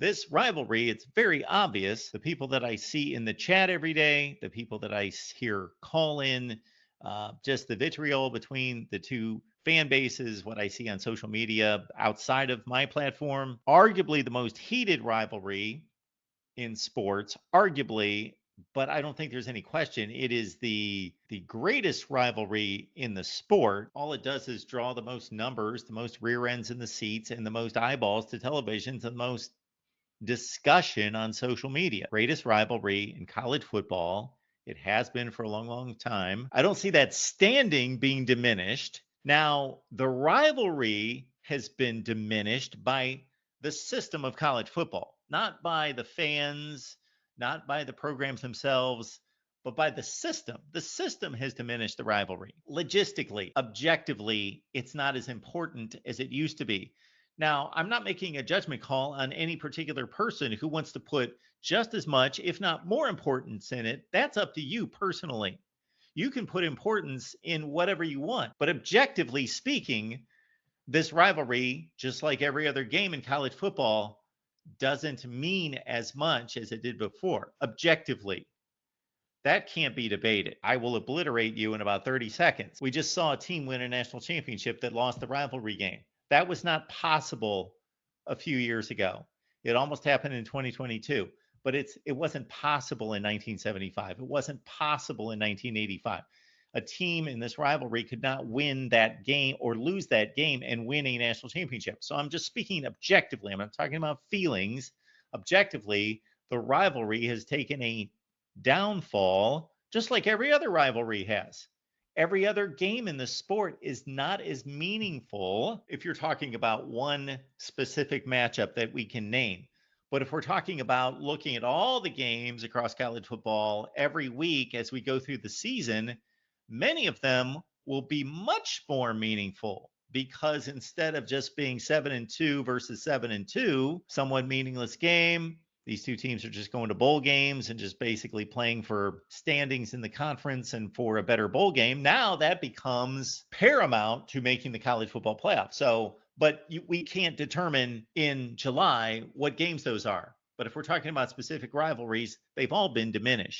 This rivalry, it's very obvious. The people that I see in the chat every day, the people that hear call in, just the vitriol between the two fan bases, what I see on social media outside of my platform, arguably the most heated rivalry in sports, arguably, but I don't think there's any question. It is the greatest rivalry in the sport. All it does is draw the most numbers, the most rear ends in the seats, and the most eyeballs to televisions, and the most discussion on social media. Greatest rivalry in college football. It has been for a long, long time. I don't see that standing being diminished. Now, the rivalry has been diminished by the system of college football, not by the fans, not by the programs themselves, but by the system. The system has diminished the rivalry. Logistically, objectively, it's not as important as it used to be. Now, I'm not making a judgment call on any particular person who wants to put just as much, if not more importance in it. That's up to you personally. You can put importance in whatever you want. But objectively speaking, this rivalry, just like every other game in college football, doesn't mean as much as it did before. Objectively, that can't be debated. I will obliterate you in about 30 seconds. We just saw a team win a national championship that lost the rivalry game. That was not possible a few years ago. It almost happened in 2022, but it wasn't possible in 1975. It wasn't possible in 1985. A team in this rivalry could not win that game or lose that game and win a national championship. So I'm just speaking objectively. I'm not talking about feelings. Objectively, the rivalry has taken a downfall, just like every other rivalry has. Every other game in the sport is not as meaningful if you're talking about one specific matchup that we can name. But if we're talking about looking at all the games across college football every week as we go through the season, many of them will be much more meaningful because instead of just being 7-2 versus 7-2, somewhat meaningless game, these two teams are just going to bowl games and just basically playing for standings in the conference and for a better bowl game. Now that becomes paramount to making the college football playoff. So, but we can't determine in July what games those are. But if we're talking about specific rivalries, they've all been diminished.